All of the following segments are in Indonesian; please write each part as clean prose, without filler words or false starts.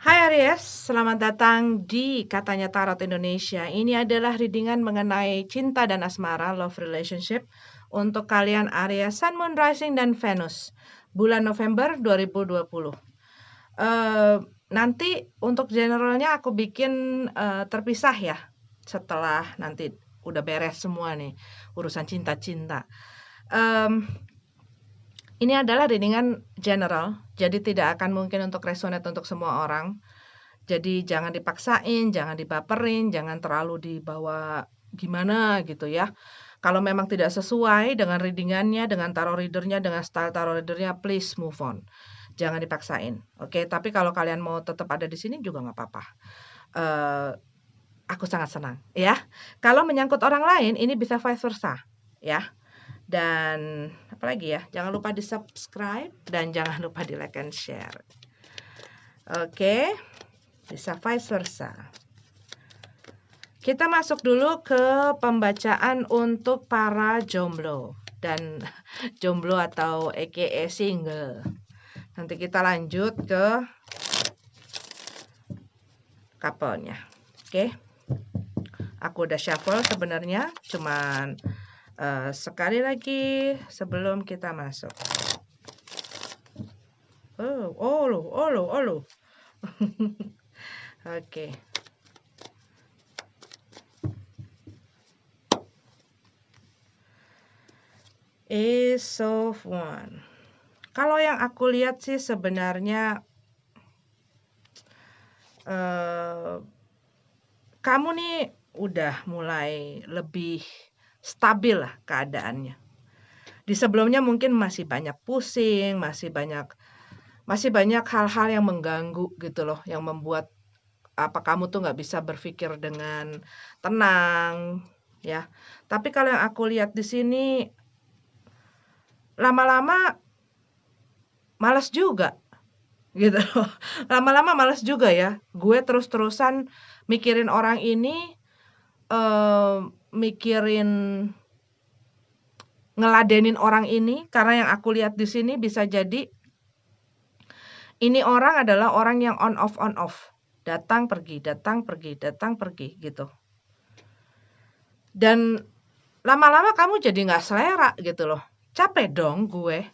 Hai Aries, selamat datang di Katanya Tarot Indonesia. Ini adalah readingan mengenai cinta dan asmara, love relationship, untuk kalian Aries, Sun, Moon, Rising, dan Venus, bulan November 2020. Nanti untuk generalnya aku bikin terpisah ya, setelah nanti udah beres semua nih, urusan cinta-cinta. Ini adalah readingan general, jadi tidak akan mungkin untuk resonate untuk semua orang. Jadi jangan dipaksain, jangan dibaperin, jangan terlalu dibawa gimana gitu ya. Kalau memang tidak sesuai dengan readingannya, dengan tarot readernya, dengan style tarot readernya, please move on. Jangan dipaksain, oke? Tapi kalau kalian mau tetap ada di sini juga nggak apa-apa. Eh, aku sangat senang, ya. Kalau menyangkut orang lain, ini bisa vice versa, ya. Dan apalagi ya, jangan lupa di subscribe dan jangan lupa di like and share. Oke, bisa vice versa. Kita masuk dulu ke pembacaan untuk para jomblo dan jomblo atau aka single. Nanti kita lanjut ke couple-nya. Oke. Aku udah shuffle sebenarnya, cuman sekali lagi sebelum kita masuk. Oh loh. Oke. Ace of Wands. Kalau yang aku lihat sih sebenarnya kamu nih udah mulai lebih stabil lah keadaannya. Di sebelumnya mungkin masih banyak pusing, masih banyak hal-hal yang mengganggu gitu loh, yang membuat kamu tuh nggak bisa berpikir dengan tenang, ya. Tapi kalau yang aku lihat di sini lama-lama malas juga gitu loh. Lama-lama malas juga ya. Gue terus-terusan mikirin orang ini, mikirin ngeladenin orang ini, karena yang aku lihat di sini bisa jadi ini orang adalah orang yang on off. Datang pergi gitu. Dan lama-lama kamu jadi nggak selera gitu loh. Capek dong gue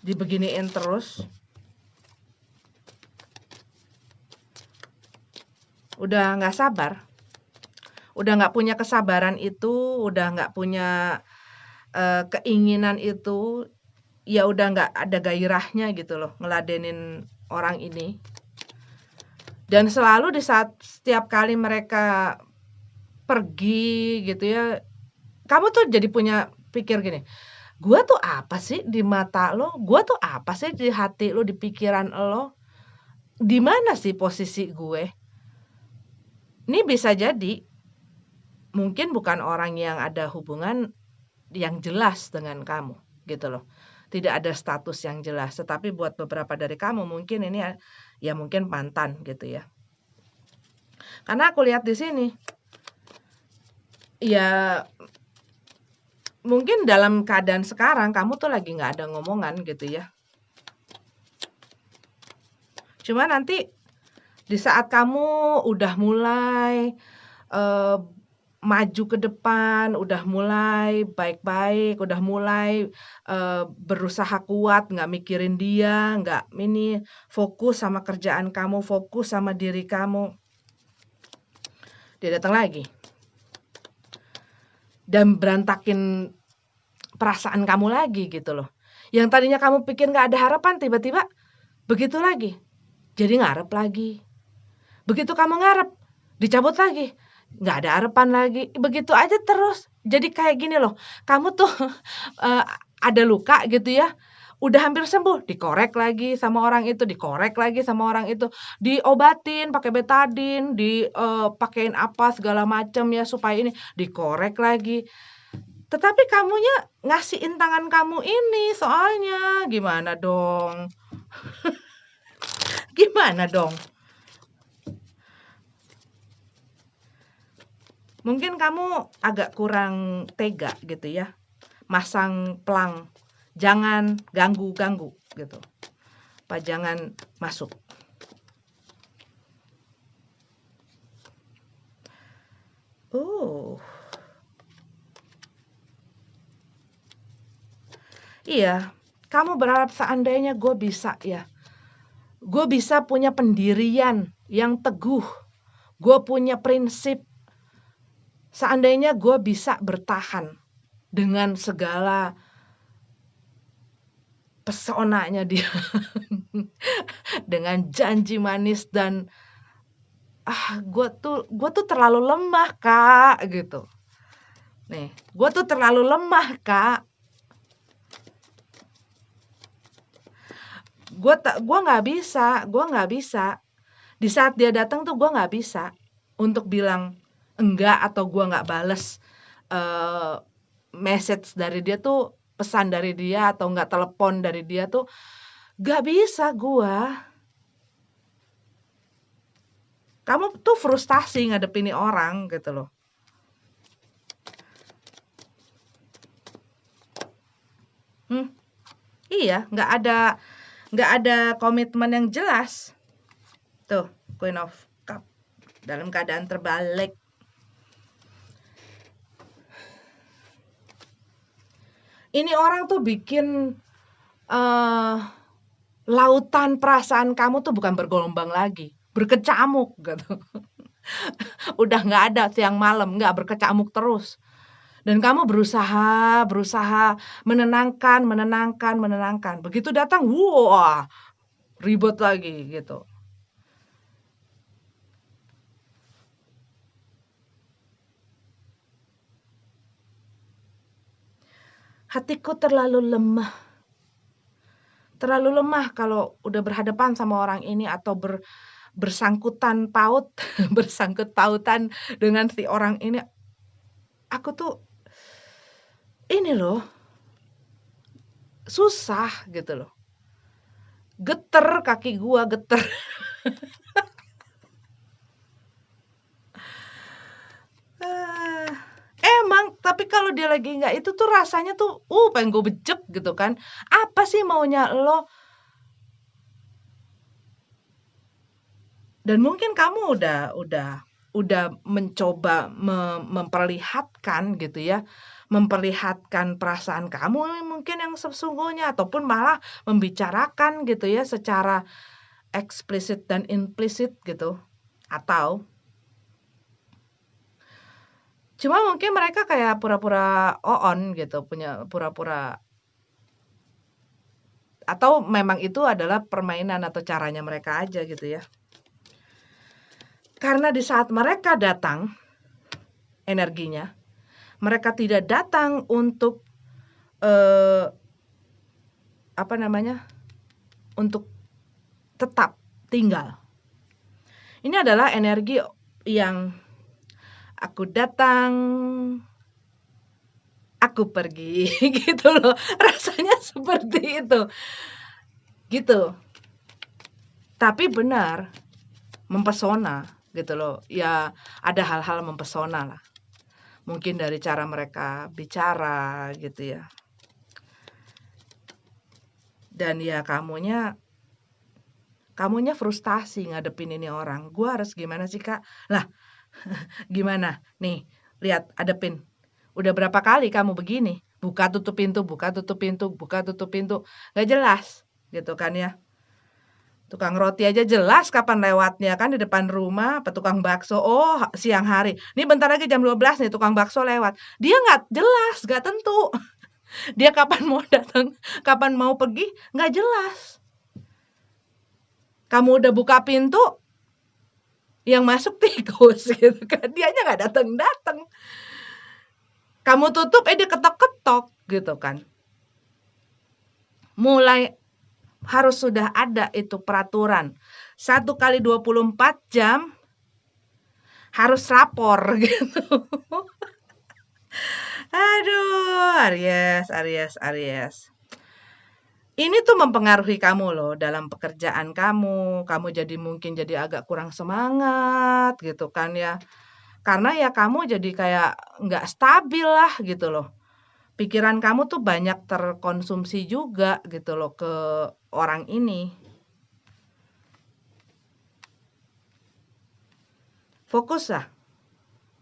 dibeginiin terus. Udah nggak sabar. Udah nggak punya kesabaran itu, udah nggak punya keinginan itu, ya udah nggak ada gairahnya gitu loh ngeladenin orang ini. Dan selalu di saat setiap kali mereka pergi gitu ya, kamu tuh jadi punya pikir gini, gue tuh apa sih di mata lo? Gue tuh apa sih di hati lo, di pikiran lo? Di mana sih posisi gue? Ini bisa jadi mungkin bukan orang yang ada hubungan yang jelas dengan kamu gitu loh. Tidak ada status yang jelas, tetapi buat beberapa dari kamu mungkin ini ya mungkin mantan gitu ya. Karena aku lihat di sini ya mungkin dalam keadaan sekarang kamu tuh lagi nggak ada ngomongan gitu ya. Cuma nanti di saat kamu udah mulai maju ke depan, udah mulai baik-baik, udah mulai berusaha kuat, nggak mikirin dia, nggak ini, fokus sama kerjaan kamu, fokus sama diri kamu. Dia datang lagi dan berantakin perasaan kamu lagi gitu loh. Yang tadinya kamu pikir nggak ada harapan, tiba-tiba begitu lagi, jadi ngarep lagi. Begitu kamu ngarep, dicabut lagi, nggak ada harapan lagi, begitu aja terus. Jadi kayak gini loh, kamu tuh ada luka gitu ya, udah hampir sembuh, dikorek lagi sama orang itu, dikorek lagi sama orang itu, diobatin pakai betadin, pakein apa segala macam ya supaya ini, dikorek lagi. Tetapi kamunya ngasihin tangan kamu ini soalnya, gimana dong? Gimana dong? Mungkin kamu agak kurang tega gitu ya, masang pelang, jangan ganggu-ganggu gitu. pajangan masuk. Iya, kamu berharap seandainya gue bisa ya. Gue bisa punya pendirian yang teguh. Gue punya prinsip. Seandainya gue bisa bertahan dengan segala pesonanya dia. Dengan janji manis dan gue tuh terlalu lemah, Kak, gitu. Nih, gue tuh terlalu lemah, Kak. Gue nggak bisa. Di saat dia datang tuh gue nggak bisa untuk bilang enggak atau gue nggak bales message dari dia tuh, pesan dari dia atau nggak telepon dari dia tuh nggak bisa gue. Kamu tuh frustasi ngadepin orang gitu loh. Iya, nggak ada komitmen yang jelas. Tuh, Queen of Cup dalam keadaan terbalik. Ini orang tuh bikin lautan perasaan kamu tuh bukan bergelombang lagi, berkecamuk gitu. Udah nggak ada siang malam, nggak, berkecamuk terus. Dan kamu berusaha menenangkan. Begitu datang, wah, ribet lagi gitu. Hatiku terlalu lemah kalau udah berhadapan sama orang ini atau bersangkutan paut, bersangkut pautan dengan si orang ini. Aku tuh ini loh, susah gitu loh. Geter kaki gua, geter. Emang, tapi kalau dia lagi nggak itu tuh rasanya tuh, pengen gue bejek gitu kan. Apa sih maunya lo? Dan mungkin kamu udah mencoba memperlihatkan gitu ya, memperlihatkan perasaan kamu mungkin yang sesungguhnya ataupun malah membicarakan gitu ya secara eksplisit dan implisit gitu. Atau cuma mungkin mereka kayak pura-pura on gitu, punya pura-pura, atau memang itu adalah permainan atau caranya mereka aja gitu ya. Karena di saat mereka datang, energinya, mereka tidak datang untuk untuk tetap tinggal. Ini adalah energi yang aku datang, aku pergi gitu loh. Rasanya seperti itu. Gitu. Tapi benar, mempesona gitu loh. Ya, ada hal-hal mempesona lah. Mungkin dari cara mereka bicara gitu ya. Dan ya kamunya frustasi ngadepin ini orang. Gua harus gimana sih, Kak? Lah, gimana? Nih, lihat, adepin. Udah berapa kali kamu begini? Buka tutup pintu, buka tutup pintu, buka tutup pintu. Nggak jelas, gitu kan ya. Tukang roti aja jelas kapan lewatnya kan di depan rumah, apa tukang bakso, oh siang hari. Ini bentar lagi jam 12 nih tukang bakso lewat. Dia nggak jelas, nggak tentu. Dia kapan mau datang, kapan mau pergi, nggak jelas. Kamu udah buka pintu, yang masuk tikus gitu kan. Dianya nggak datang-datang. Kamu tutup, dia ketok-ketok gitu kan. Mulai harus sudah ada itu peraturan. 1 kali 24 jam harus lapor gitu. Aduh, Aries. Ini tuh mempengaruhi kamu loh dalam pekerjaan kamu. Kamu mungkin jadi agak kurang semangat gitu kan ya. Karena ya kamu jadi kayak nggak stabil lah gitu loh. Pikiran kamu tuh banyak terkonsumsi juga gitu loh ke orang ini. Fokuslah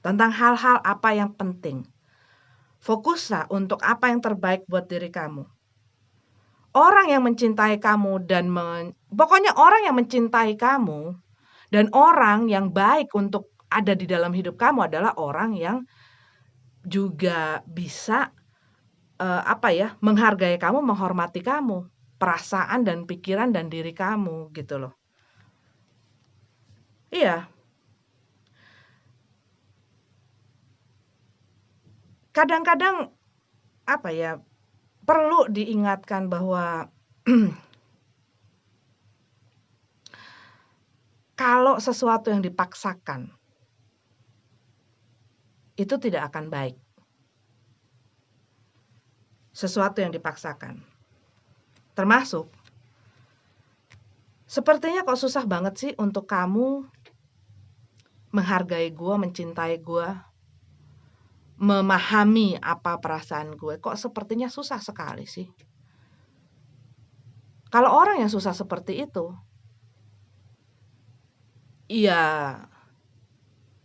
tentang hal-hal apa yang penting. Fokuslah untuk apa yang terbaik buat diri kamu. Orang yang mencintai kamu dan pokoknya orang yang mencintai kamu dan orang yang baik untuk ada di dalam hidup kamu adalah orang yang juga bisa menghargai kamu, menghormati kamu, perasaan dan pikiran dan diri kamu gitu loh. Iya. Kadang-kadang perlu diingatkan bahwa kalau sesuatu yang dipaksakan itu tidak akan baik. Sesuatu yang dipaksakan. Termasuk sepertinya kok susah banget sih untuk kamu menghargai gue, mencintai gue, memahami apa perasaan gue. Kok sepertinya susah sekali sih. Kalau orang yang susah seperti itu, ya,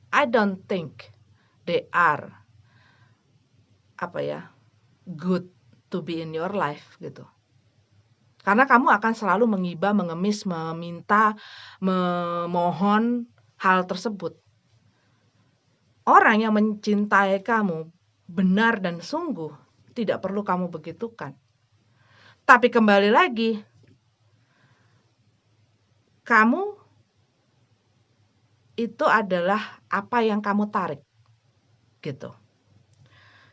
I don't think they are good to be in your life gitu. Karena kamu akan selalu mengiba, mengemis, meminta, memohon hal tersebut. Orang yang mencintai kamu benar dan sungguh tidak perlu kamu begitukan. Tapi kembali lagi, kamu itu adalah apa yang kamu tarik, gitu.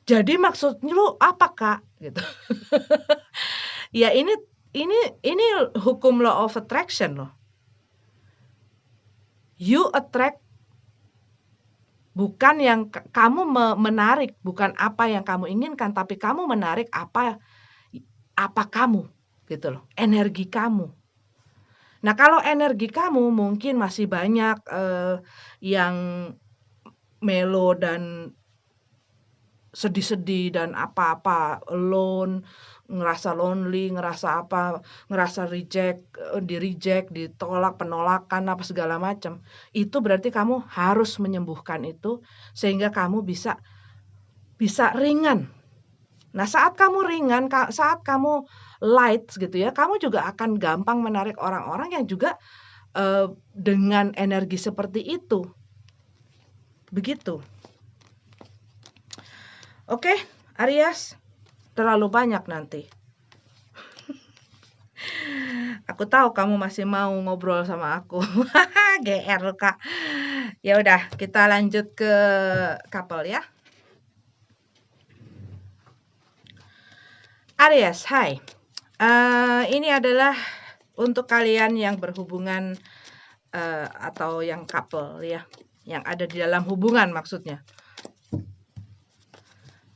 Jadi maksud lu apa, Kak? Gitu. Ya ini hukum law of attraction loh. You attract, bukan yang kamu menarik, bukan apa yang kamu inginkan, tapi kamu menarik apa kamu, gitu loh, energi kamu. Nah, kalau energi kamu mungkin masih banyak yang melo dan sedih-sedih dan apa-apa, ngerasa lonely, ngerasa di-reject, ditolak, penolakan, apa segala macam. Itu berarti kamu harus menyembuhkan itu sehingga kamu bisa ringan. Nah, saat kamu ringan, saat kamu light gitu ya, kamu juga akan gampang menarik orang-orang yang juga dengan energi seperti itu. Begitu. Oke, Aries, terlalu banyak nanti. Aku tahu kamu masih mau ngobrol sama aku. GR lu, Kak. Ya udah, kita lanjut ke couple ya. Aries, hai. Ini adalah untuk kalian yang berhubungan atau yang couple ya, yang ada di dalam hubungan maksudnya.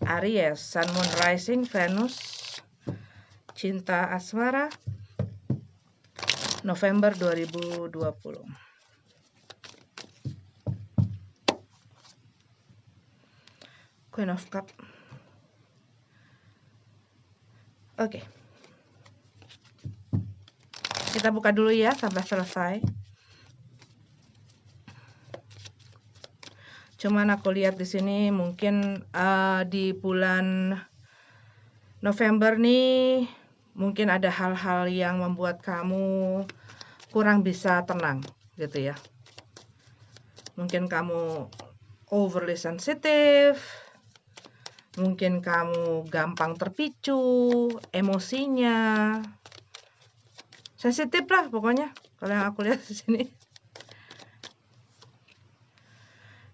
Aries, Sun, Moon, Rising, Venus, cinta asmara, November 2020. Queen of Cup. Oke. Kita buka dulu ya sampai selesai. Cuman aku lihat di sini mungkin di bulan November nih mungkin ada hal-hal yang membuat kamu kurang bisa tenang gitu ya. Mungkin kamu overly sensitive, mungkin kamu gampang terpicu emosinya. Sensitif lah pokoknya kalau yang aku lihat di sini.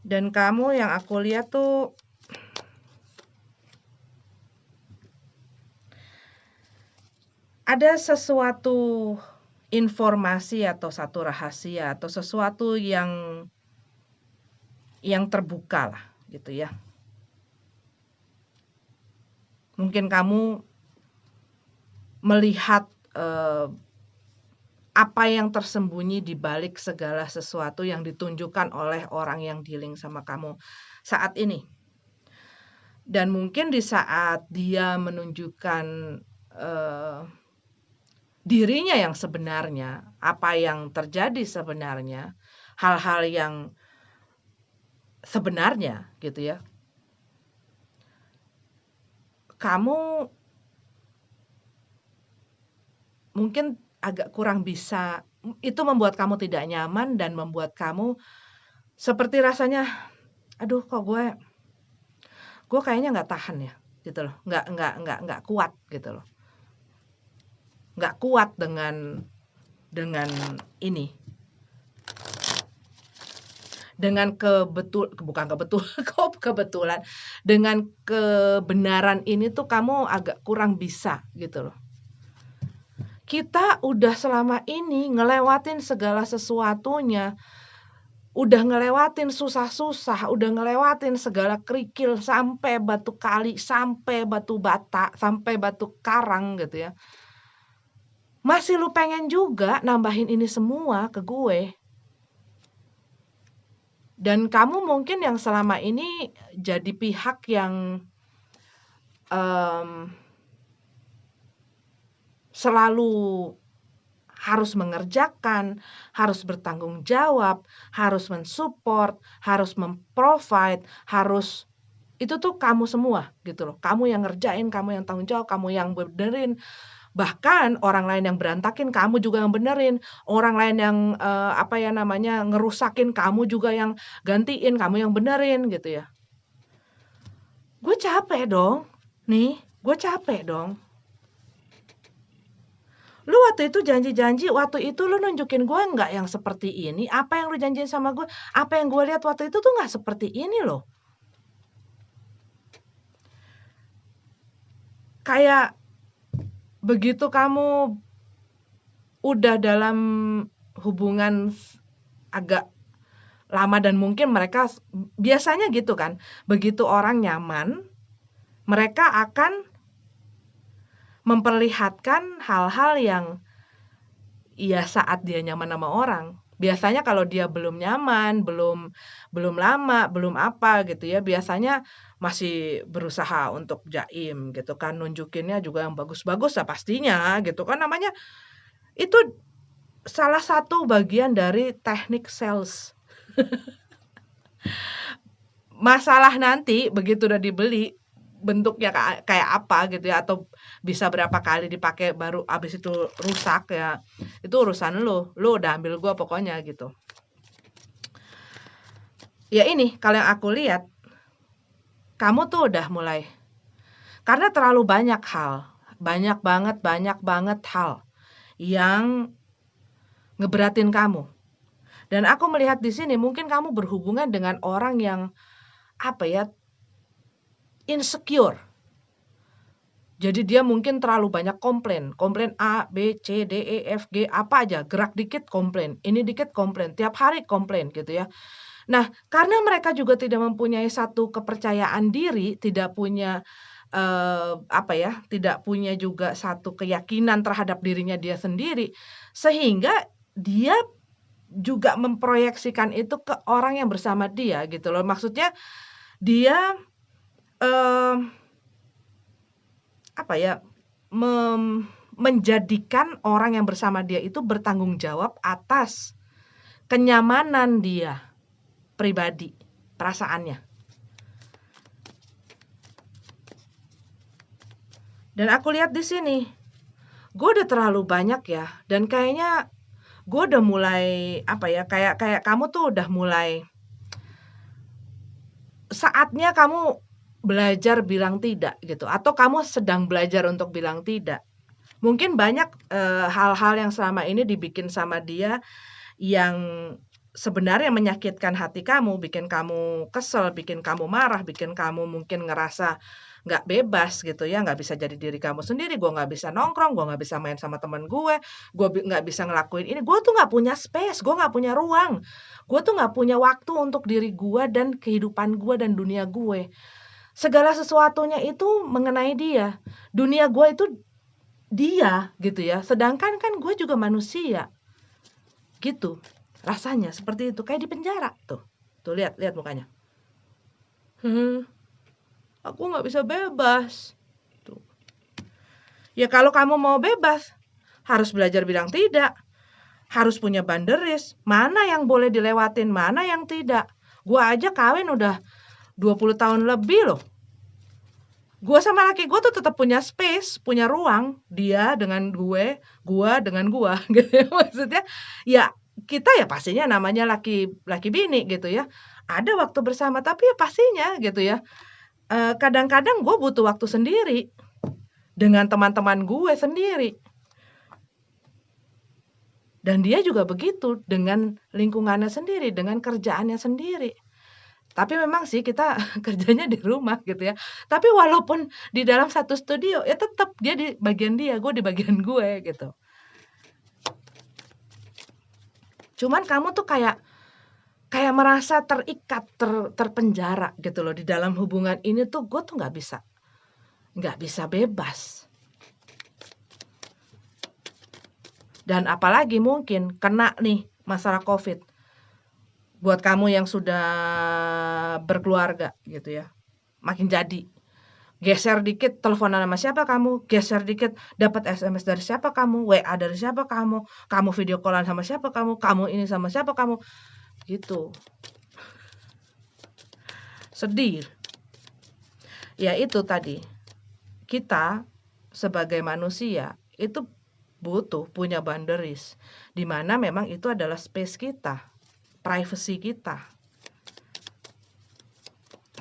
Dan kamu yang aku lihat tuh ada sesuatu informasi atau satu rahasia atau sesuatu yang terbuka lah gitu ya. Mungkin kamu melihat apa yang tersembunyi di balik segala sesuatu yang ditunjukkan oleh orang yang dealing sama kamu saat ini. Dan mungkin di saat dia menunjukkan dirinya yang sebenarnya, apa yang terjadi sebenarnya, hal-hal yang sebenarnya gitu ya, kamu mungkin agak kurang bisa, itu membuat kamu tidak nyaman dan membuat kamu seperti rasanya, "Aduh kok gue kayaknya nggak tahan ya," gitu loh, nggak kuat gitu loh, nggak kuat dengan ini, dengan bukan kok kebetulan, dengan kebenaran ini tuh kamu agak kurang bisa gitu loh. Kita udah selama ini ngelewatin segala sesuatunya, udah ngelewatin susah-susah, udah ngelewatin segala kerikil sampai batu kali, sampai batu bata, sampai batu karang gitu ya. Masih lu pengen juga nambahin ini semua ke gue. Dan kamu mungkin yang selama ini jadi pihak yang selalu harus mengerjakan, harus bertanggung jawab, harus mensupport, harus memprovide, harus itu tuh kamu semua gitu loh. Kamu yang ngerjain, kamu yang tanggung jawab, kamu yang benerin. Bahkan orang lain yang berantakin, kamu juga yang benerin. Orang lain yang ngerusakin, kamu juga yang gantiin, kamu yang benerin gitu ya. Gue capek dong. Nih, gue capek dong. Lu waktu itu janji-janji, waktu itu lu nunjukin gue nggak yang seperti ini. Apa yang lu janjiin sama gue, apa yang gue lihat waktu itu tuh nggak seperti ini loh. Kayak begitu kamu udah dalam hubungan agak lama dan mungkin mereka biasanya gitu kan. Begitu orang nyaman, mereka akan memperlihatkan hal-hal yang ya saat dia nyaman sama orang. Biasanya kalau dia belum nyaman, belum lama, belum apa gitu ya, biasanya masih berusaha untuk jaim gitu kan, nunjukinnya juga yang bagus-bagus lah pastinya gitu kan, namanya itu salah satu bagian dari teknik sales. Masalah nanti begitu udah dibeli, bentuknya kayak apa gitu ya, atau bisa berapa kali dipakai baru abis itu rusak ya, itu urusan lu udah ambil gua pokoknya gitu. Ya ini kalau yang aku lihat, kamu tuh udah mulai, karena terlalu banyak hal, banyak banget hal yang ngeberatin kamu. Dan aku melihat di sini mungkin kamu berhubungan dengan orang yang insecure. Jadi dia mungkin terlalu banyak komplain A, B, C, D, E, F, G, apa aja, gerak dikit komplain, ini dikit komplain, tiap hari komplain gitu ya. Nah, karena mereka juga tidak mempunyai satu kepercayaan diri, tidak punya tidak punya juga satu keyakinan terhadap dirinya dia sendiri, sehingga dia juga memproyeksikan itu ke orang yang bersama dia gitu loh. Maksudnya dia menjadikan orang yang bersama dia itu bertanggung jawab atas kenyamanan dia pribadi, perasaannya. Dan aku lihat di sini, gue udah terlalu banyak ya, dan kayaknya gue udah mulai kayak kamu tuh udah mulai saatnya kamu belajar bilang tidak gitu, atau kamu sedang belajar untuk bilang tidak. Mungkin banyak hal-hal yang selama ini dibikin sama dia yang sebenarnya menyakitkan hati kamu, bikin kamu kesel, bikin kamu marah, bikin kamu mungkin ngerasa nggak bebas gitu ya, nggak bisa jadi diri kamu sendiri, gue nggak bisa nongkrong, gue nggak bisa main sama temen gue nggak bisa ngelakuin ini, gue tuh nggak punya space, gue nggak punya ruang, gue tuh nggak punya waktu untuk diri gue dan kehidupan gue dan dunia gue. Segala sesuatunya itu mengenai dia, dunia gue itu dia gitu ya, sedangkan kan gue juga manusia gitu. Rasanya seperti itu, kayak di penjara tuh. Tuh lihat mukanya. Aku nggak bisa bebas. Tuh. Ya kalau kamu mau bebas, harus belajar bilang tidak. Harus punya boundaries. Mana yang boleh dilewatin, mana yang tidak. Gua aja kawin udah 20 tahun lebih loh. Gua sama laki gua tuh tetap punya space, punya ruang. Dia dengan gua dengan gua gitu ya. Maksudnya ya kita ya pastinya namanya laki laki bini gitu ya. Ada waktu bersama tapi ya pastinya gitu ya, kadang-kadang gue butuh waktu sendiri dengan teman-teman gue sendiri. Dan dia juga begitu dengan lingkungannya sendiri, dengan kerjaannya sendiri. Tapi memang sih kita kerjanya di rumah gitu ya. Tapi walaupun di dalam satu studio, ya tetap dia di bagian dia, gue di bagian gue gitu. Cuman kamu tuh kayak merasa terikat, terpenjara gitu loh di dalam hubungan ini tuh gue tuh nggak bisa bebas. Dan apalagi mungkin kena nih masalah COVID. Buat kamu yang sudah berkeluarga gitu ya, makin jadi. Geser dikit teleponan sama siapa kamu, geser dikit dapat SMS dari siapa kamu, WA dari siapa kamu video callan sama siapa kamu ini sama siapa kamu, gitu. Sedih. Ya itu tadi, kita sebagai manusia itu butuh punya boundaries, di mana memang itu adalah space kita, privacy kita.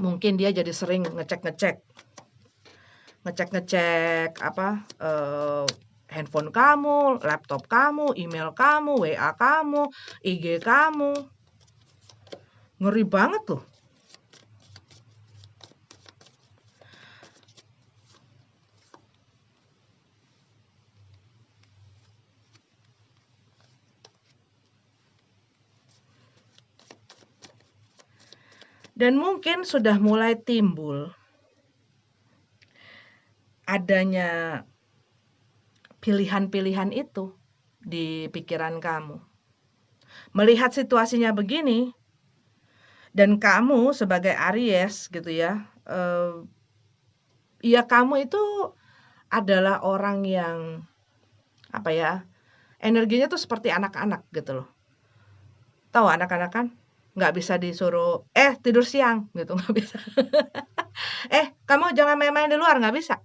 Mungkin dia jadi sering ngecek apa, handphone kamu, laptop kamu, email kamu, WA kamu, IG kamu. Ngeri banget loh. Dan mungkin sudah mulai timbul adanya pilihan-pilihan itu di pikiran kamu. Melihat situasinya begini, dan kamu sebagai Aries gitu ya, ya kamu itu adalah orang yang apa ya, energinya tuh seperti anak-anak gitu loh. Tahu anak-anak kan? Nggak bisa disuruh, tidur siang gitu, nggak bisa. Kamu jangan main-main di luar, nggak bisa.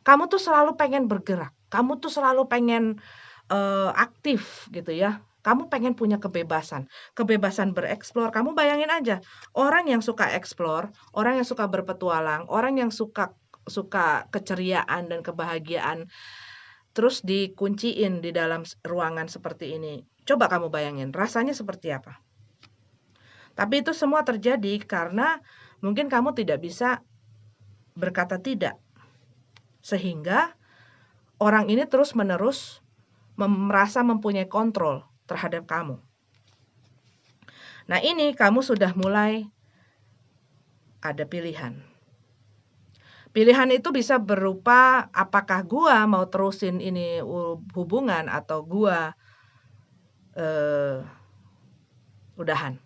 Kamu tuh selalu pengen bergerak, kamu tuh selalu pengen aktif gitu ya. Kamu pengen punya kebebasan bereksplor. Kamu bayangin aja, orang yang suka eksplor, orang yang suka berpetualang, orang yang suka keceriaan dan kebahagiaan, terus dikunciin di dalam ruangan seperti ini. Coba kamu bayangin, rasanya seperti apa? Tapi itu semua terjadi karena mungkin kamu tidak bisa berkata tidak. Sehingga orang ini terus-menerus merasa mempunyai kontrol terhadap kamu. Nah, ini kamu sudah mulai ada pilihan. Pilihan itu bisa berupa apakah gua mau terusin ini hubungan atau gua udahan.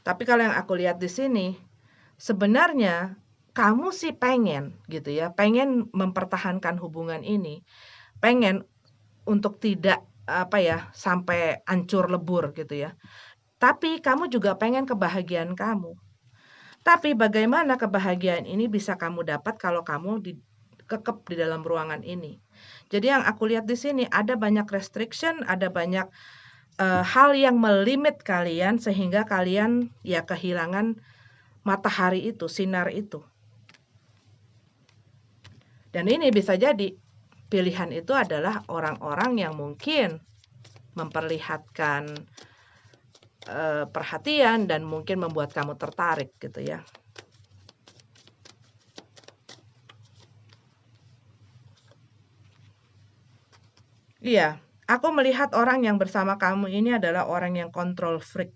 Tapi kalau yang aku lihat di sini, sebenarnya kamu sih pengen gitu ya, pengen mempertahankan hubungan ini, pengen untuk tidak apa ya, sampai hancur lebur gitu ya. Tapi kamu juga pengen kebahagiaan kamu. Tapi bagaimana kebahagiaan ini bisa kamu dapat kalau kamu kekep di dalam ruangan ini. Jadi yang aku lihat di sini ada banyak restriction, ada banyak hal yang melimit kalian sehingga kalian ya kehilangan matahari itu, sinar itu. Dan ini bisa jadi pilihan itu adalah orang-orang yang mungkin memperlihatkan perhatian dan mungkin membuat kamu tertarik gitu ya. Iya, aku melihat orang yang bersama kamu ini adalah orang yang control freak.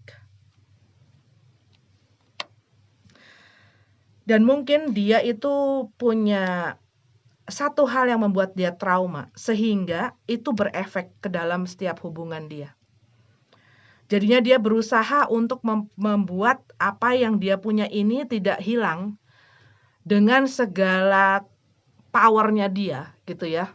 Dan mungkin dia itu punya satu hal yang membuat dia trauma, sehingga itu berefek ke dalam setiap hubungan dia. Jadinya dia berusaha untuk membuat apa yang dia punya ini tidak hilang dengan segala powernya dia, gitu ya.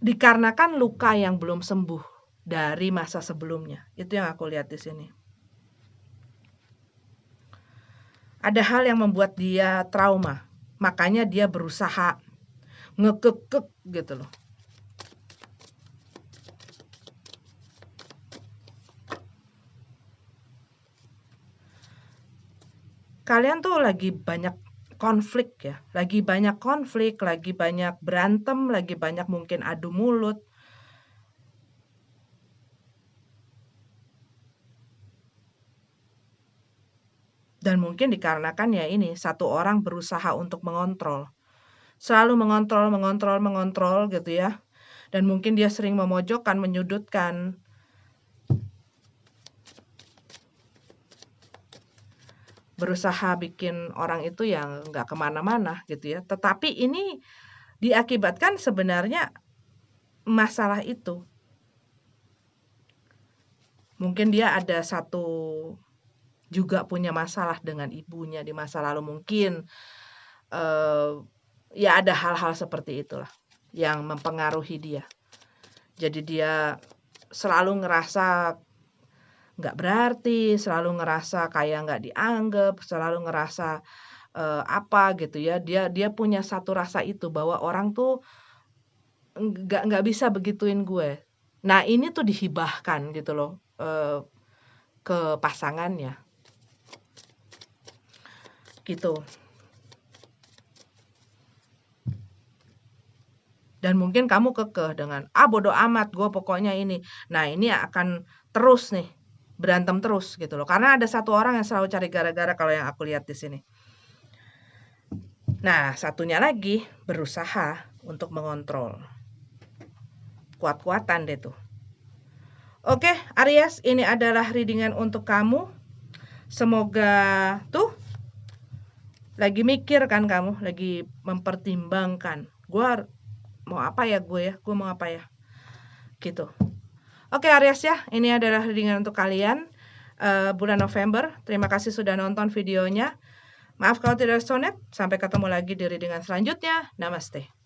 Dikarenakan luka yang belum sembuh. dari masa sebelumnya. Itu yang aku lihat di sini. Ada hal yang membuat dia trauma, makanya dia berusaha ngekekek gitu loh. Kalian tuh lagi banyak konflik ya, lagi banyak konflik, lagi banyak berantem, lagi banyak mungkin adu mulut. Dan mungkin dikarenakan ya ini, satu orang berusaha untuk mengontrol. Selalu mengontrol gitu ya. Dan mungkin dia sering memojokkan, menyudutkan. Berusaha bikin orang itu yang nggak kemana-mana gitu ya. Tetapi ini diakibatkan sebenarnya masalah itu. Mungkin dia ada satu juga punya masalah dengan ibunya di masa lalu mungkin. Ya ada hal-hal seperti itulah yang mempengaruhi dia. Jadi dia selalu ngerasa nggak berarti, selalu ngerasa kayak nggak dianggap, selalu ngerasa apa gitu ya. Dia punya satu rasa itu bahwa orang tuh nggak bisa begituin gue. Nah ini tuh dihibahkan gitu loh ke pasangannya. Gitu. Dan mungkin kamu kekeh dengan, bodo amat, gue pokoknya ini. Nah ini akan terus nih, berantem terus gitu loh. Karena ada satu orang yang selalu cari gara-gara kalau yang aku lihat di sini. Nah satunya lagi berusaha untuk mengontrol. Kuat-kuatan deh tuh. Oke Aries, ini adalah readingan untuk kamu. Semoga tuh lagi mikir kan kamu, lagi mempertimbangkan. Gue mau apa ya gue mau apa ya. Gitu. Oke Aries ya, ini adalah readingan untuk kalian bulan November. Terima kasih sudah nonton videonya. Maaf kalau tidak resonate. Sampai ketemu lagi di readingan selanjutnya. Namaste.